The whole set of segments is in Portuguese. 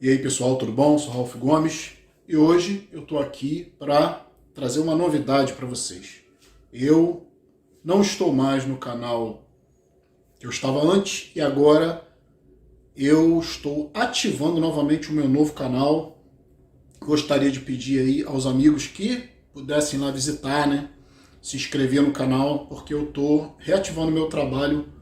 E aí pessoal, tudo bom? Sou Ralf Gomes e hoje eu estou aqui para trazer uma novidade para vocês. Eu não estou mais no canal que eu estava antes e agora eu estou ativando novamente o meu novo canal. Gostaria de pedir aí aos amigos que pudessem lá visitar, né? Se inscrever no canal, porque eu estou reativando meu trabalho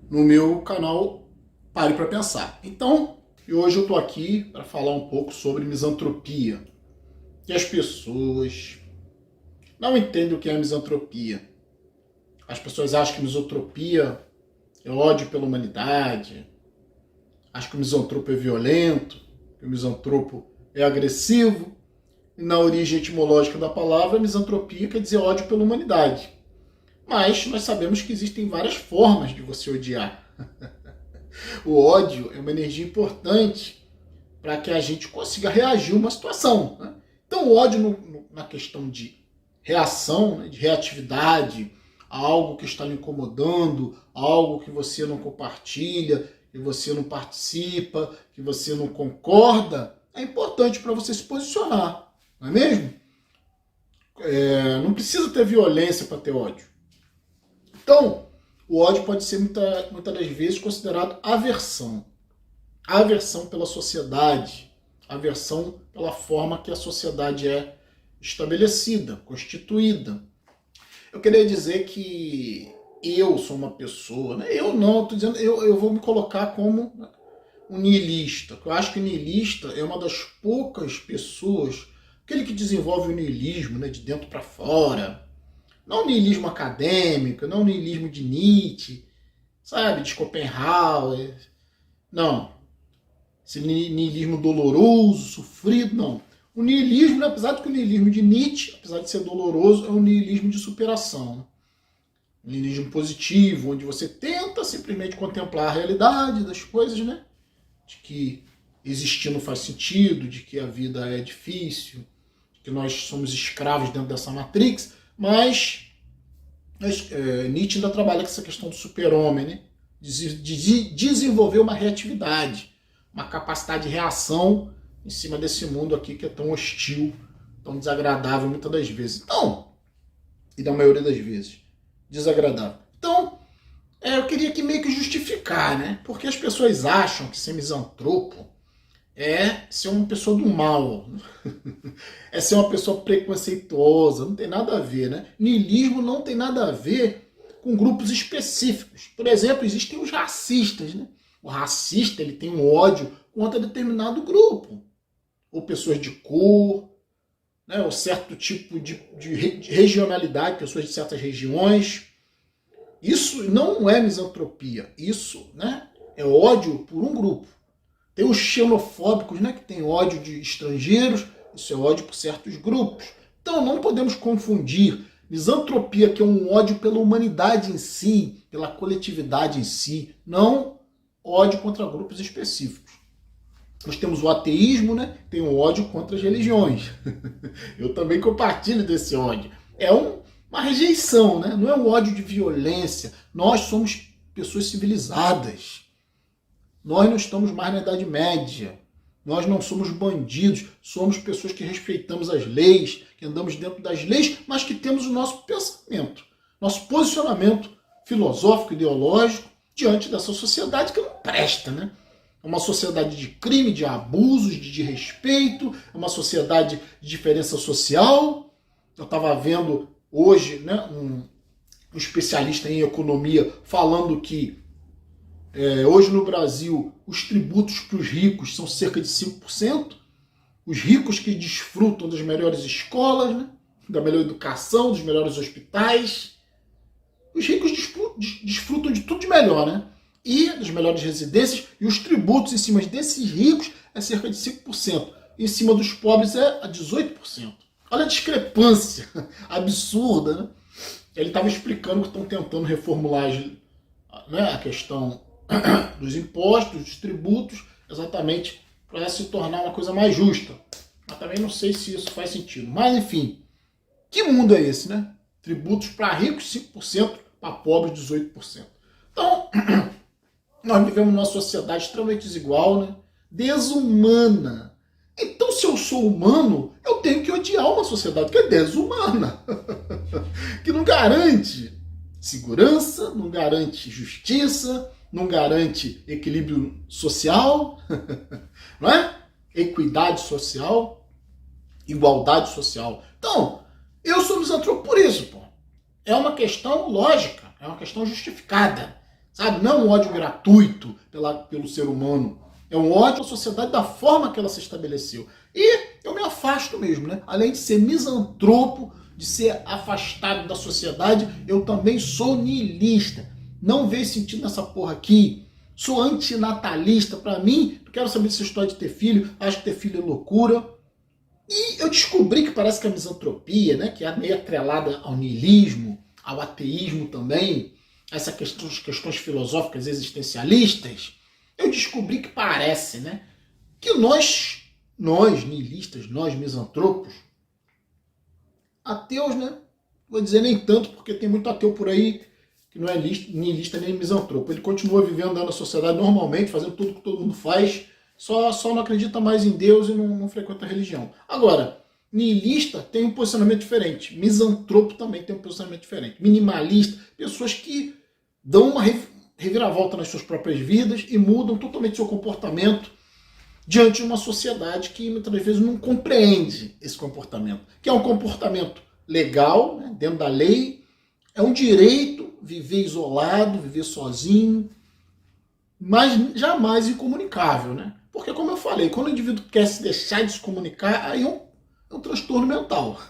no meu canal Pare para Pensar. Então, hoje eu estou aqui para falar um pouco sobre misantropia. Que as pessoas não entendem o que é misantropia. As pessoas acham que misantropia é ódio pela humanidade. Acham que o misantropo é violento, que o misantropo é agressivo. E na origem etimológica da palavra, misantropia quer dizer ódio pela humanidade. Mas nós sabemos que existem várias formas de você odiar. O ódio é uma energia importante para que a gente consiga reagir a uma situação, né? Então o ódio na questão de reação, né, de reatividade, a algo que está lhe incomodando, a algo que você não compartilha, que você não participa, que você não concorda, é importante para você se posicionar, não é mesmo? Não precisa ter violência para ter ódio. Então, o ódio pode ser muitas das vezes considerado aversão. Aversão pela sociedade, aversão pela forma que a sociedade é estabelecida, constituída. Eu queria dizer que eu sou uma pessoa, né? Eu não, estou dizendo, eu vou me colocar como um niilista. Eu acho que o niilista é uma das poucas pessoas, aquele que desenvolve o niilismo, né, de dentro para fora. Não o niilismo acadêmico, não o niilismo de Nietzsche, sabe, de Schopenhauer. Não. Esse niilismo doloroso, sofrido, não. O niilismo, né, apesar de que o niilismo de Nietzsche, apesar de ser doloroso, é um niilismo de superação. Um niilismo positivo, onde você tenta simplesmente contemplar a realidade das coisas, né? De que existir não faz sentido, de que a vida é difícil, de que nós somos escravos dentro dessa matrix, mas Nietzsche ainda trabalha com essa questão do super-homem, né? De desenvolver uma reatividade, uma capacidade de reação em cima desse mundo aqui que é tão hostil, tão desagradável muitas das vezes. Então, e da maioria das vezes, desagradável. Então, eu queria aqui meio que justificar, né? Porque as pessoas acham que ser misantropo é ser uma pessoa do mal, é ser uma pessoa preconceituosa, não tem nada a ver, né? Niilismo não tem nada a ver com grupos específicos. Por exemplo, existem os racistas, né? O racista, ele tem um ódio contra determinado grupo, ou pessoas de cor, né? Ou certo tipo de regionalidade, pessoas de certas regiões. Isso não é misantropia, isso, né, é ódio por um grupo. Tem os xenofóbicos, né, que tem ódio de estrangeiros, isso é ódio por certos grupos. Então não podemos confundir misantropia, que é um ódio pela humanidade em si, pela coletividade em si, não ódio contra grupos específicos. Nós temos o ateísmo, né, tem um ódio contra as religiões. Eu também compartilho desse ódio. É uma rejeição, né? Não é um ódio de violência. Nós somos pessoas civilizadas. Nós não estamos mais na Idade Média. Nós não somos bandidos. Somos pessoas que respeitamos as leis, que andamos dentro das leis, mas que temos o nosso pensamento, nosso posicionamento filosófico, ideológico, diante dessa sociedade que não presta, né? É uma sociedade de crime, de abusos, de desrespeito, é uma sociedade de diferença social. Eu estava vendo hoje, né, um especialista em economia falando que hoje no Brasil os tributos para os ricos são cerca de 5%. Os ricos que desfrutam das melhores escolas, né, da melhor educação, dos melhores hospitais. Os ricos desfrutam de tudo de melhor, né? E das melhores residências, e os tributos em cima desses ricos é cerca de 5%. Em cima dos pobres é a 18%. Olha a discrepância absurda, né? Ele estava explicando que estão tentando reformular, né, a questão dos impostos, dos tributos, exatamente para se tornar uma coisa mais justa. Mas também não sei se isso faz sentido. Mas, enfim, que mundo é esse, né? Tributos para ricos 5%, para pobres 18%. Então, nós vivemos numa sociedade extremamente desigual, né? desumana. Então, se eu sou humano, eu tenho que odiar uma sociedade que é desumana, que não garante segurança, não garante justiça, não garante equilíbrio social, não é? Equidade social, igualdade social. Então, eu sou misantropo por isso, pô. É uma questão lógica, é uma questão justificada, sabe? Não é um ódio gratuito pelo ser humano. É um ódio à sociedade da forma que ela se estabeleceu. E eu me afasto mesmo, né? Além de ser misantropo, de ser afastado da sociedade, eu também sou niilista. Não vejo sentido nessa porra aqui. Sou antinatalista. Pra mim, não quero saber dessa história de ter filho. Acho que ter filho é loucura. E eu descobri que parece que a misantropia, né, que é meio atrelada ao niilismo, ao ateísmo também, essas questões filosóficas existencialistas, eu descobri que parece, né, que nós niilistas, nós misantropos, ateus, né, vou dizer nem tanto, porque tem muito ateu por aí que não é niilista nem misantropo. Ele continua vivendo na sociedade normalmente, fazendo tudo que todo mundo faz, só não acredita mais em Deus e não frequenta a religião. Agora, niilista tem um posicionamento diferente. Misantropo também tem um posicionamento diferente. Minimalista, pessoas que dão uma reviravolta nas suas próprias vidas e mudam totalmente seu comportamento diante de uma sociedade que muitas vezes não compreende esse comportamento. Que é um comportamento legal, né, dentro da lei, é um direito viver isolado, viver sozinho, mas jamais incomunicável, né? Porque, como eu falei, quando o indivíduo quer se deixar de se comunicar, aí é um transtorno mental.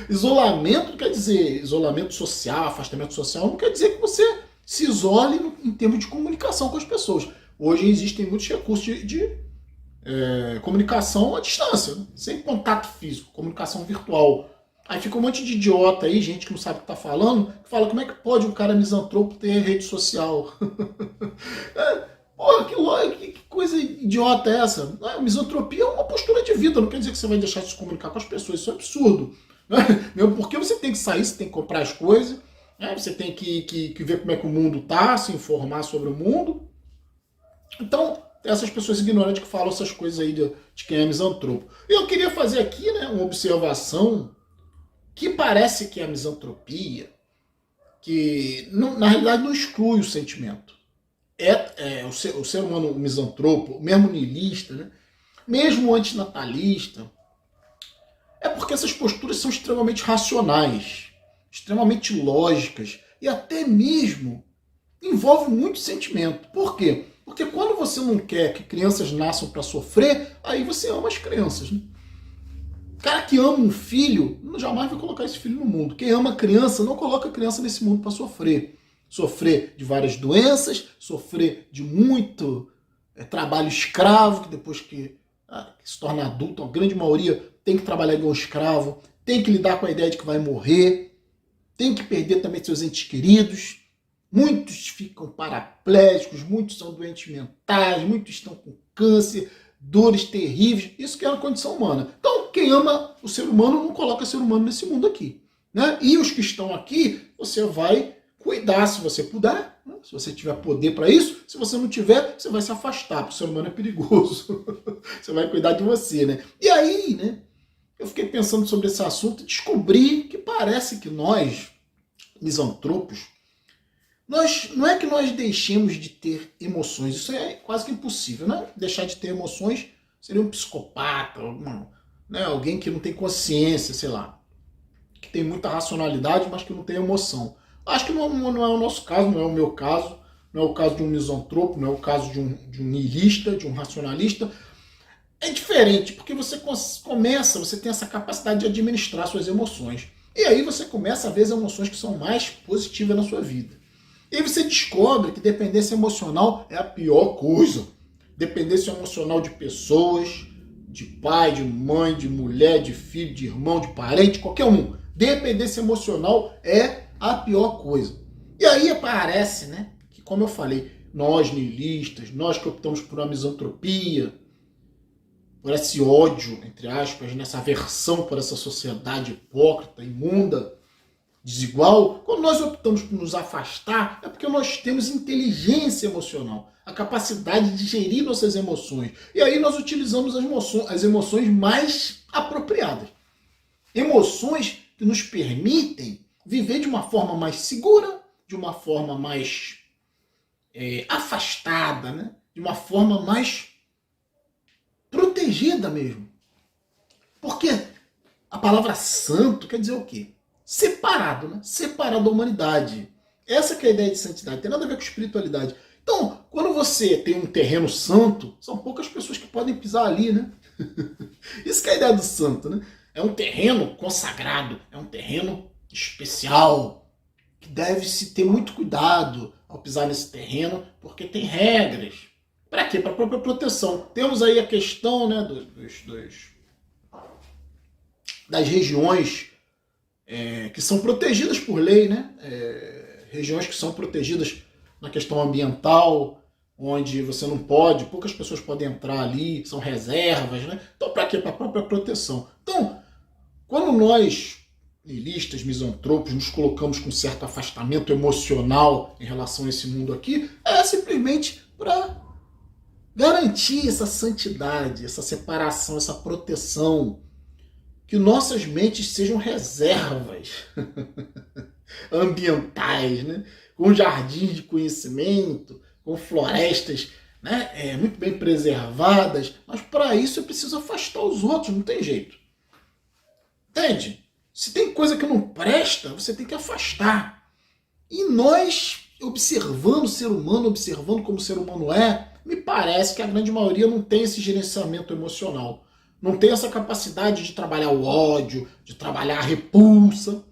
Isolamento não quer dizer isolamento social, afastamento social, não quer dizer que você se isole em termos de comunicação com as pessoas. Hoje existem muitos recursos de comunicação à distância, né? Sem contato físico, comunicação virtual. Aí fica um monte de idiota aí, gente que não sabe o que tá falando, que fala como é que pode um cara misantropo ter rede social. Porra, que coisa idiota é essa? Misantropia é uma postura de vida, não quer dizer que você vai deixar de se comunicar com as pessoas, isso é absurdo. Mesmo porque você tem que sair, você tem que comprar as coisas, né? Você tem que ver como é que o mundo tá, se informar sobre o mundo. Então, essas pessoas ignorantes que falam essas coisas aí de quem é misantropo. Eu queria fazer aqui, né, uma observação que parece que é a misantropia, que na realidade não exclui o sentimento. O ser humano o misantropo, mesmo niilista, né, mesmo antinatalista, é porque essas posturas são extremamente racionais, extremamente lógicas e até mesmo envolvem muito sentimento. Por quê? Porque quando você não quer que crianças nasçam para sofrer, aí você ama as crianças, né? O cara que ama um filho jamais vai colocar esse filho no mundo. Quem ama a criança não coloca a criança nesse mundo para sofrer. Sofrer de várias doenças, sofrer de muito trabalho escravo, que depois que se torna adulto, a grande maioria tem que trabalhar igual escravo, tem que lidar com a ideia de que vai morrer, tem que perder também seus entes queridos. Muitos ficam paraplégicos, muitos são doentes mentais, muitos estão com câncer, dores terríveis. Isso que é uma condição humana. Então, quem ama o ser humano não coloca o ser humano nesse mundo aqui, né? E os que estão aqui, você vai cuidar se você puder, né? Se você tiver poder para isso. Se você não tiver, você vai se afastar, porque o ser humano é perigoso. Você vai cuidar de você, né? E aí, né, eu fiquei pensando sobre esse assunto e descobri que parece que nós, misantropos, não é que nós deixemos de ter emoções, isso é quase que impossível, né? Deixar de ter emoções seria um psicopata, né? Alguém que não tem consciência, sei lá, que tem muita racionalidade, mas que não tem emoção. Acho que não é o nosso caso, não é o meu caso, não é o caso de um misantropo, não é o caso de um niilista, de um racionalista. É diferente, porque você tem essa capacidade de administrar suas emoções. E aí você começa a ver as emoções que são mais positivas na sua vida. E aí você descobre que dependência emocional é a pior coisa. Dependência emocional de pessoas, de pai, de mãe, de mulher, de filho, de irmão, de parente, qualquer um. Dependência emocional é a pior coisa. E aí parece, né, que como eu falei, nós niilistas, nós que optamos por uma misantropia, por esse ódio, entre aspas, nessa aversão por essa sociedade hipócrita, imunda, desigual, quando nós optamos por nos afastar, é porque nós temos inteligência emocional, a capacidade de gerir nossas emoções. E aí nós utilizamos as emoções mais apropriadas. Emoções que nos permitem viver de uma forma mais segura, de uma forma mais afastada, né? De uma forma mais protegida mesmo. Porque a palavra santo quer dizer o quê? Separado, né? Separado da humanidade. Essa que é a ideia de santidade, tem nada a ver com espiritualidade. Então, quando você tem um terreno santo, são poucas pessoas que podem pisar ali, né? Isso que é a ideia do santo, né? É um terreno consagrado, é um terreno especial, que deve-se ter muito cuidado ao pisar nesse terreno, porque tem regras. Para quê? Para a própria proteção. Temos aí a questão, né, das regiões que são protegidas por lei, né? Regiões que são protegidas na questão ambiental, onde você não pode, poucas pessoas podem entrar ali, são reservas, né? Então, para quê? Para a própria proteção. Então, quando nós, nihilistas, misantropos, nos colocamos com certo afastamento emocional em relação a esse mundo aqui, é simplesmente para garantir essa santidade, essa separação, essa proteção, que nossas mentes sejam reservas ambientais, né? Com jardins de conhecimento, com florestas, né? Muito bem preservadas, mas para isso é preciso afastar os outros, não tem jeito. Entende? Se tem coisa que não presta, você tem que afastar. E nós, observando o ser humano, observando como o ser humano me parece que a grande maioria não tem esse gerenciamento emocional. Não tem essa capacidade de trabalhar o ódio, de trabalhar a repulsa.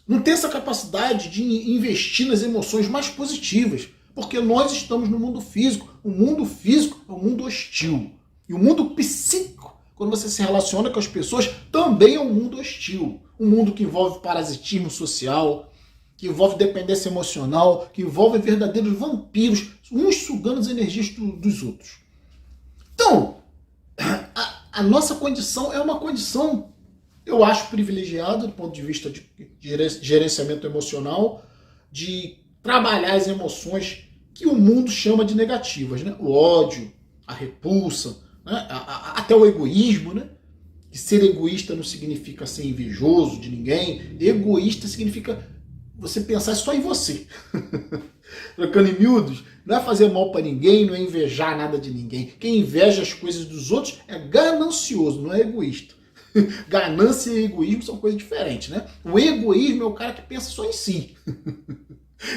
Não tem essa capacidade de investir nas emoções mais positivas. Porque nós estamos no mundo físico. O mundo físico é um mundo hostil. E o mundo psíquico, quando você se relaciona com as pessoas, também é um mundo hostil. Um mundo que envolve parasitismo social, que envolve dependência emocional, que envolve verdadeiros vampiros, uns sugando as energias dos outros. Então, a nossa condição é uma condição, eu acho, privilegiada do ponto de vista de gerenciamento emocional, de trabalhar as emoções que o mundo chama de negativas, né? O ódio, a repulsa, né? Até o egoísmo, né? Que ser egoísta não significa ser invejoso de ninguém. Egoísta significa você pensar só em você. Trocando em miúdos, não é fazer mal para ninguém, não é invejar nada de ninguém. Quem inveja as coisas dos outros é ganancioso, não é egoísta. Ganância e egoísmo são coisas diferentes, né? O egoísmo é o cara que pensa só em si.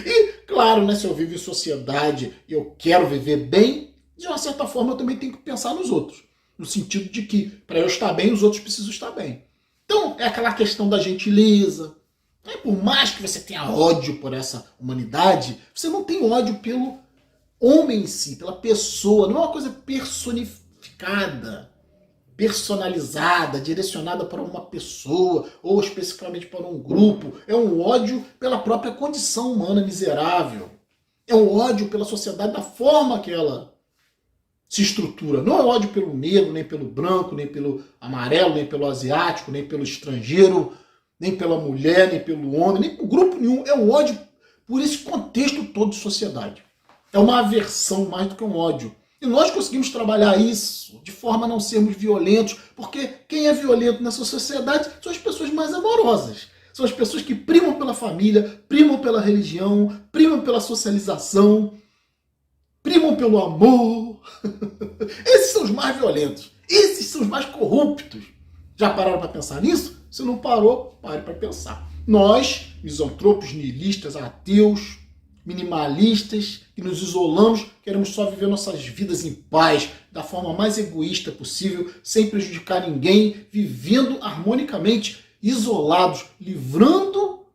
E, claro, né, se eu vivo em sociedade e eu quero viver bem, de uma certa forma eu também tenho que pensar nos outros. No sentido de que, para eu estar bem, os outros precisam estar bem. Então, é aquela questão da gentileza. Por mais que você tenha ódio por essa humanidade, você não tem ódio pelo homem em si, pela pessoa. Não é uma coisa personificada, personalizada, direcionada para uma pessoa ou especificamente para um grupo. É um ódio pela própria condição humana miserável. É um ódio pela sociedade da forma que ela se estrutura. Não é ódio pelo negro, nem pelo branco, nem pelo amarelo, nem pelo asiático, nem pelo estrangeiro, nem pela mulher, nem pelo homem, nem por grupo nenhum. É um ódio por esse contexto todo de sociedade. É uma aversão mais do que um ódio. E nós conseguimos trabalhar isso de forma a não sermos violentos, porque quem é violento nessa sociedade são as pessoas mais amorosas. São as pessoas que primam pela família, primam pela religião, primam pela socialização, primam pelo amor. Esses são os mais violentos. Esses são os mais corruptos. Já pararam para pensar nisso? Se não parou, pare para pensar. Nós, misantropos, nihilistas, ateus, minimalistas, que nos isolamos, queremos só viver nossas vidas em paz, da forma mais egoísta possível, sem prejudicar ninguém, vivendo harmonicamente, isolados, livrando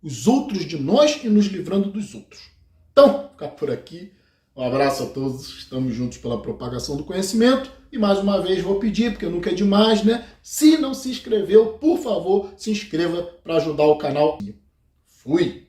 os outros de nós e nos livrando dos outros. Então, ficar por aqui. Um abraço a todos, estamos juntos pela propagação do conhecimento. E mais uma vez vou pedir, porque nunca é demais, né? Se não se inscreveu, por favor, se inscreva para ajudar o canal. Fui!